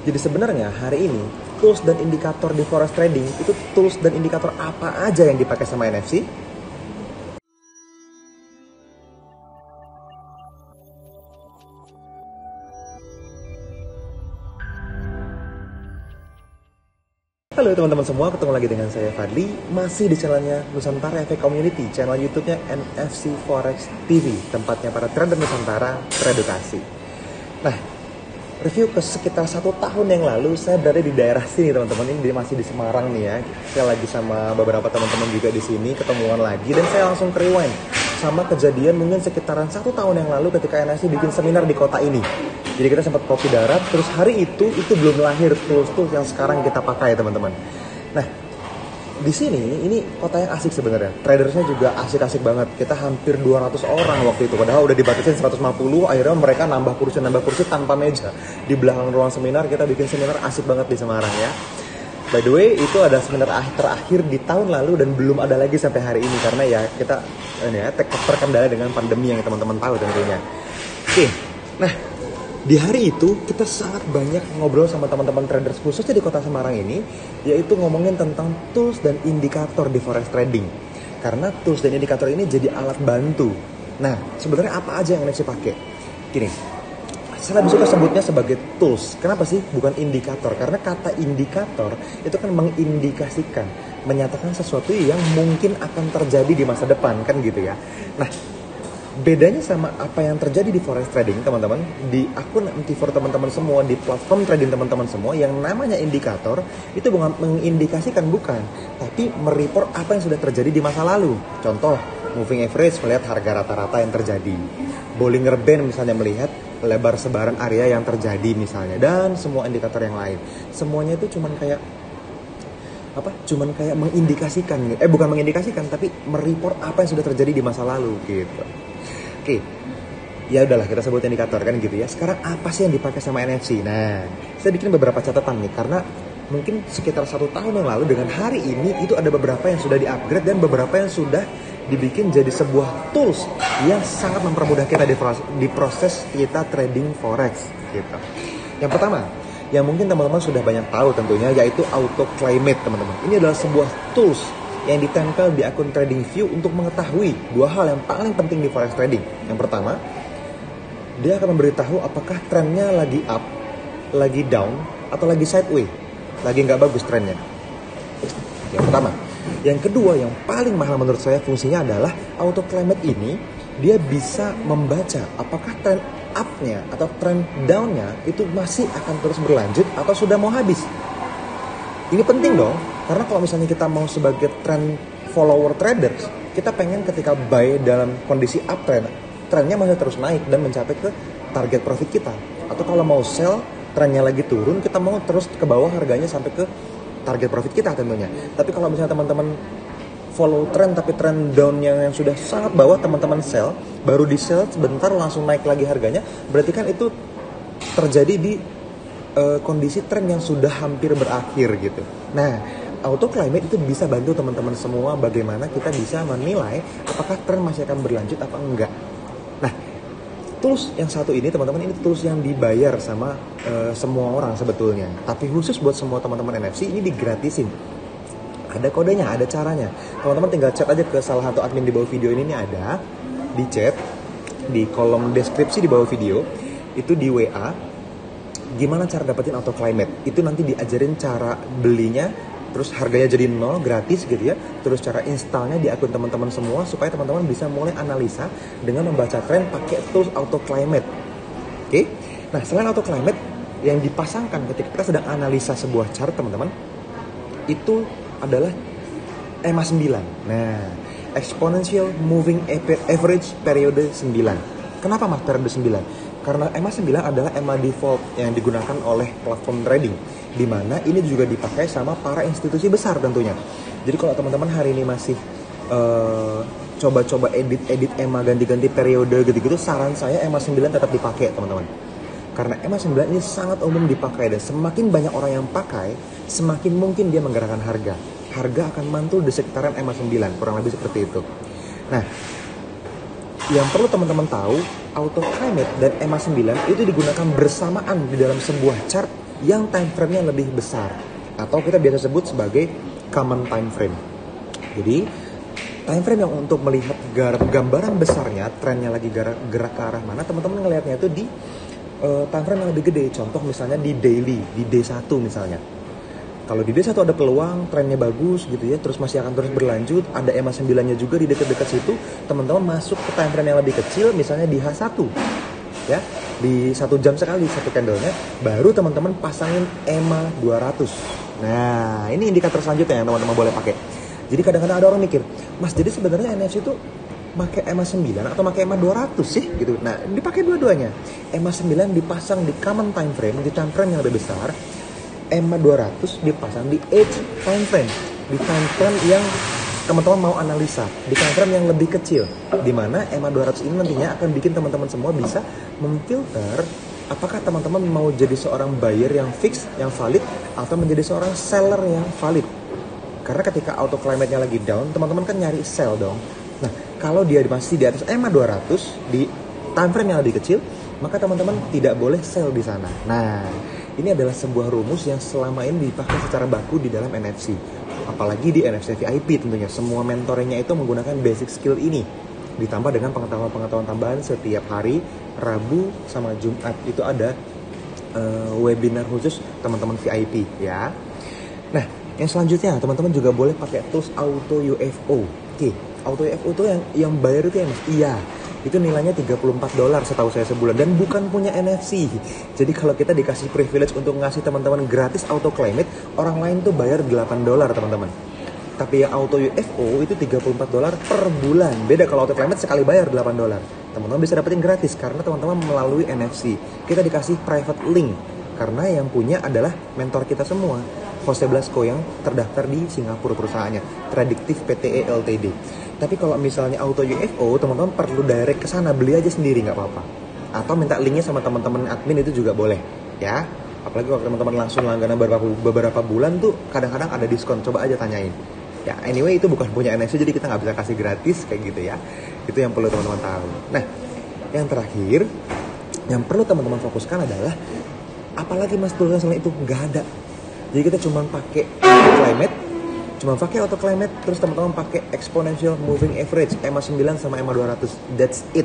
Jadi sebenarnya hari ini tools dan indikator di forex trading itu tools dan indikator apa aja yang dipakai sama NFC? Halo teman-teman semua, ketemu lagi dengan saya Fadli, masih di channelnya Nusantara Efek Community, channel YouTube-nya NFC Forex TV, tempatnya para trader Nusantara teredukasi. Nah, review ke sekitar 1 tahun yang lalu, saya berada di daerah sini teman-teman, ini masih di Semarang nih ya. Saya lagi sama beberapa teman-teman juga di sini, ketemuan lagi, dan saya langsung rewind sama kejadian mungkin sekitaran 1 tahun yang lalu ketika NFC bikin seminar di kota ini. Jadi kita sempat kopi darat, terus hari itu belum lahir tools yang sekarang kita pakai teman-teman. Nah, di sini ini kota yang asik sebenarnya. Tradersnya juga asik-asik banget. Kita hampir 200 orang waktu itu. Padahal udah dibatasin 150, akhirnya mereka nambah kursi tanpa meja. Di belakang ruang seminar kita bikin seminar asik banget di Semarang ya. By the way, itu ada seminar terakhir di tahun lalu dan belum ada lagi sampai hari ini karena ya kita terkendala dengan pandemi yang teman-teman tahu tentunya. Oke. Nah, di hari itu kita sangat banyak ngobrol sama teman-teman traders khususnya di kota Semarang ini, yaitu ngomongin tentang tools dan indikator di forex trading. Karena tools dan indikator ini jadi alat bantu. Nah, sebenarnya apa aja yang NFC pakai? Gini, saya lebih suka sebutnya sebagai tools. Kenapa sih bukan indikator? Karena kata indikator itu kan mengindikasikan, menyatakan sesuatu yang mungkin akan terjadi di masa depan, kan gitu ya. Nah, bedanya sama apa yang terjadi di forex trading teman-teman, di akun MT4 teman-teman semua, di platform trading teman-teman semua, yang namanya indikator itu bukan mengindikasikan, bukan, tapi mereport apa yang sudah terjadi di masa lalu. Contoh, moving average melihat harga rata-rata yang terjadi, Bollinger Band misalnya melihat lebar sebaran area yang terjadi misalnya, dan semua indikator yang lain. Semuanya itu cuman kayak mengindikasikan, bukan mengindikasikan, tapi mereport apa yang sudah terjadi di masa lalu gitu. Oke, ya udahlah kita sebut indikator kan gitu ya. Sekarang apa sih yang dipakai sama NFC? Nah, saya bikin beberapa catatan nih karena mungkin sekitar 1 tahun yang lalu dengan hari ini itu ada beberapa yang sudah di-upgrade dan beberapa yang sudah dibikin jadi sebuah tools yang sangat mempermudah kita di proses kita trading forex gitu. Yang pertama, yang mungkin teman-teman sudah banyak tahu tentunya, yaitu auto climate teman-teman. Ini adalah sebuah tools yang ditempel di akun TradingView untuk mengetahui 2 hal yang paling penting di forex trading. Yang pertama, dia akan memberitahu apakah trennya lagi up, lagi down, atau lagi sideways, lagi nggak bagus trennya. Yang pertama. Yang kedua, yang paling mahal menurut saya fungsinya adalah auto climate ini, dia bisa membaca apakah tren up-nya atau tren down-nya itu masih akan terus berlanjut atau sudah mau habis. Ini penting dong, karena kalau misalnya kita mau sebagai trend follower traders, kita pengen ketika buy dalam kondisi uptrend, trennya masih terus naik dan mencapai ke target profit kita. Atau kalau mau sell, trennya lagi turun, kita mau terus ke bawah harganya sampai ke target profit kita tentunya. Tapi kalau misalnya teman-teman follow trend tapi trend down-nya yang sudah sangat bawah, teman-teman sell, baru di sell sebentar langsung naik lagi harganya, berarti kan itu terjadi di kondisi tren yang sudah hampir berakhir gitu. Nah, auto climate itu bisa bantu teman-teman semua bagaimana kita bisa menilai apakah tren masih akan berlanjut apa enggak. Nah, tools yang satu ini teman-teman, ini tools yang dibayar sama semua orang sebetulnya, tapi khusus buat semua teman-teman NFC ini digratisin. Ada kodenya, ada caranya. Teman-teman tinggal chat aja ke salah satu admin di bawah video ini ada di chat, di kolom deskripsi di bawah video, itu di WA. Gimana cara dapetin auto climate? Itu nanti diajarin cara belinya, terus harganya jadi 0 gratis gitu ya. Terus cara installnya di akun teman-teman semua supaya teman-teman bisa mulai analisa dengan membaca tren pakai tools auto climate. Oke? Nah, selain auto climate yang dipasangkan ketika kita sedang analisa sebuah chart teman-teman, itu adalah EMA 9. Nah, Exponential Moving Average periode 9. Kenapa mas periode 9? Karena EMA 9 adalah EMA default yang digunakan oleh platform trading, di mana ini juga dipakai sama para institusi besar tentunya. Jadi kalau teman-teman hari ini masih coba-coba edit EMA ganti-ganti periode gitu-gitu, saran saya EMA 9 tetap dipakai teman-teman. Karena EMA 9 ini sangat umum dipakai dan semakin banyak orang yang pakai, semakin mungkin dia menggerakkan harga. Harga akan mantul di sekitaran EMA 9, kurang lebih seperti itu. Nah, yang perlu teman-teman tahu, auto climate dan EMA 9 itu digunakan bersamaan di dalam sebuah chart yang time frame-nya lebih besar, atau kita biasa sebut sebagai common time frame. Jadi time frame yang untuk melihat gambaran besarnya, trennya lagi gerak ke arah mana, teman-teman ngelihatnya itu di time frame yang lebih gede. Contoh misalnya di daily, di D1 misalnya. Kalau di D1 ada peluang, trennya bagus gitu ya, terus masih akan terus berlanjut, ada EMA 9-nya juga di dekat-dekat situ, teman-teman masuk ke time frame yang lebih kecil, misalnya di H1. Ya, di 1 jam sekali satu candlenya, baru teman-teman pasangin EMA 200. Nah, ini indikator selanjutnya yang teman-teman boleh pakai. Jadi kadang-kadang ada orang mikir, Mas, jadi sebenarnya NFC itu pakai EMA 9 atau pakai EMA 200 sih gitu. Nah, dipakai dua-duanya. EMA 9 dipasang di common time frame, di time frame yang lebih besar. EMA 200 dipasang di edge time frame, di time frame yang teman-teman mau analisa, di time frame yang lebih kecil, di mana EMA 200 ini nantinya akan bikin teman-teman semua bisa memfilter apakah teman-teman mau jadi seorang buyer yang fix, yang valid, atau menjadi seorang seller yang valid. Karena ketika auto climate-nya lagi down, teman-teman kan nyari sell dong. Nah, kalau dia masih di atas EMA 200 di time frame yang lebih kecil, maka teman-teman tidak boleh sell di sana. Nah, ini adalah sebuah rumus yang selama ini dipakai secara baku di dalam NFC. Apalagi di NFC VIP tentunya. Semua mentornya itu menggunakan basic skill ini. Ditambah dengan pengetahuan-pengetahuan tambahan setiap hari, Rabu sama Jumat itu ada webinar khusus teman-teman VIP ya. Nah, yang selanjutnya teman-teman juga boleh pakai tools Auto UFO. Oke, Auto UFO itu yang bayar itu ya Mas? Iya. Itu nilainya $34 setahu saya sebulan dan bukan punya NFC. Jadi kalau kita dikasih privilege untuk ngasih teman-teman gratis auto climate, orang lain tuh bayar $8 teman-teman. Tapi yang auto UFO itu $34 per bulan. Beda kalau auto climate sekali bayar $8. Teman-teman bisa dapetin gratis karena teman-teman melalui NFC. Kita dikasih private link karena yang punya adalah mentor kita semua, Jose Blasco, yang terdaftar di Singapura perusahaannya, Predictive PTE Ltd. Tapi kalau misalnya auto UFO, teman-teman perlu direct ke sana, beli aja sendiri nggak apa-apa. Atau minta linknya sama teman-teman admin itu juga boleh, ya. Apalagi kalau teman-teman langsung langganan beberapa bulan tuh, kadang-kadang ada diskon. Coba aja tanyain. Ya, anyway itu bukan punya NFC, jadi kita nggak bisa kasih gratis kayak gitu ya. Itu yang perlu teman-teman tahu. Nah, yang terakhir, yang perlu teman-teman fokuskan adalah, apalagi Mas tulisan selain itu nggak ada. Jadi kita cuma pakai auto climate, terus teman-teman pakai exponential moving average, EMA 9 sama EMA 200. That's it.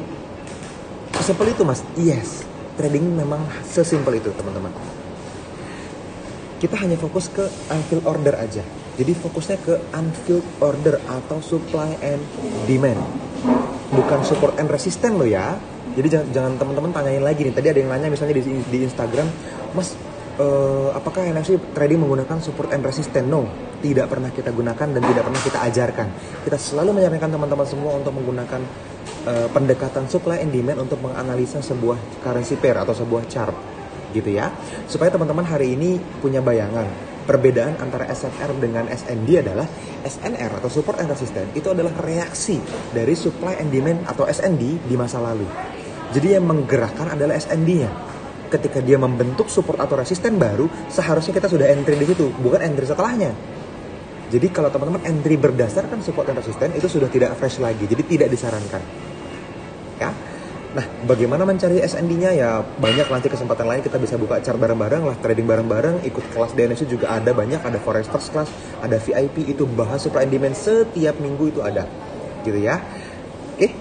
Sesimpel itu Mas. Yes, trading memang sesimpel itu teman-teman. Kita hanya fokus ke unfilled order aja. Jadi fokusnya ke unfilled order atau supply and demand. Bukan support and resistance loh ya. Jadi jangan teman-teman tanyain lagi nih. Tadi ada yang nanya misalnya di Instagram, Mas, apakah NFC trading menggunakan support and resistance? No, tidak pernah kita gunakan dan tidak pernah kita ajarkan. Kita selalu menyarankan teman-teman semua untuk menggunakan pendekatan supply and demand untuk menganalisa sebuah currency pair atau sebuah chart gitu ya. Supaya teman-teman hari ini punya bayangan. Perbedaan antara SNR dengan SND adalah SNR atau support and resistance itu adalah reaksi dari supply and demand atau SND di masa lalu. Jadi yang menggerakkan adalah SND-nya. Ketika dia membentuk support atau resisten baru, seharusnya kita sudah entry di situ, bukan entry setelahnya. Jadi kalau teman-teman entry berdasarkan support dan resisten itu sudah tidak fresh lagi, jadi tidak disarankan. Ya. Nah, bagaimana mencari SND-nya? Ya banyak, nanti kesempatan lain kita bisa buka chart bareng-bareng lah, trading bareng-bareng, ikut kelas DNS juga ada banyak, ada Forex First Class, ada VIP, itu bahas supply and demand setiap minggu itu ada. Gitu ya. Oke,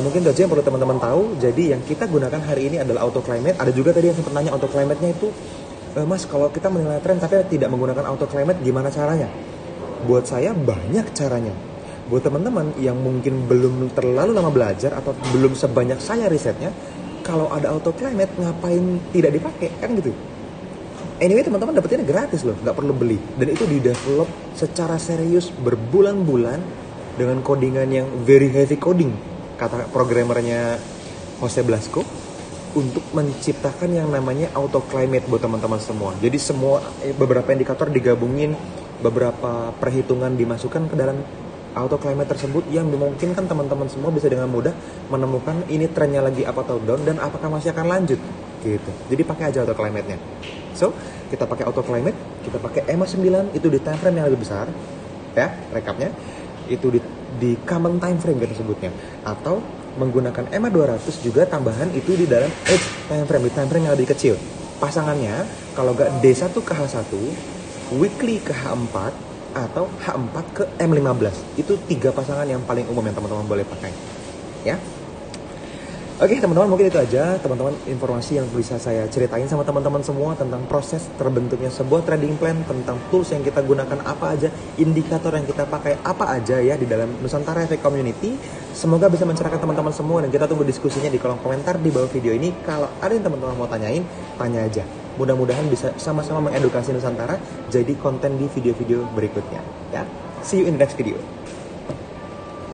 mungkin itu aja yang perlu teman-teman tahu. Jadi yang kita gunakan hari ini adalah auto climate. Ada juga tadi yang sempat nanya auto climate-nya itu, Mas, kalau kita menilai tren tapi tidak menggunakan auto climate gimana caranya? Buat saya banyak caranya. Buat teman-teman yang mungkin belum terlalu lama belajar atau belum sebanyak saya risetnya, kalau ada auto climate ngapain tidak dipakai, kan gitu. Anyway, teman-teman dapetinnya gratis loh, nggak perlu beli. Dan itu di-develop secara serius berbulan-bulan dengan codingan yang very heavy coding, kata programmernya Jose Blasco, untuk menciptakan yang namanya auto climate buat teman-teman semua. Jadi semua beberapa indikator digabungin, beberapa perhitungan dimasukkan ke dalam auto climate tersebut yang memungkinkan teman-teman semua bisa dengan mudah menemukan ini trennya lagi up atau down dan apakah masih akan lanjut gitu. Jadi pakai aja auto climate-nya. So, kita pakai auto climate, kita pakai EMA 9 itu di time frame yang lebih besar. Ya, rekapnya itu di common time frame kita sebutnya, atau menggunakan EMA 200 juga tambahan itu di dalam edge time frame, di time frame yang lebih kecil. Pasangannya kalau nggak D1 ke H1, weekly ke H4, atau H4 ke M15. Itu 3 pasangan yang paling umum yang teman-teman boleh pakai. Ya. Oke teman-teman, mungkin itu aja teman-teman informasi yang bisa saya ceritain sama teman-teman semua tentang proses terbentuknya sebuah trading plan, tentang tools yang kita gunakan apa aja, indikator yang kita pakai apa aja ya di dalam Nusantara Efek Community. Semoga bisa mencerahkan teman-teman semua dan kita tunggu diskusinya di kolom komentar di bawah video ini. Kalau ada yang teman-teman mau tanyain, tanya aja. Mudah-mudahan bisa sama-sama mengedukasi Nusantara jadi konten di video-video berikutnya ya. See you in the next video.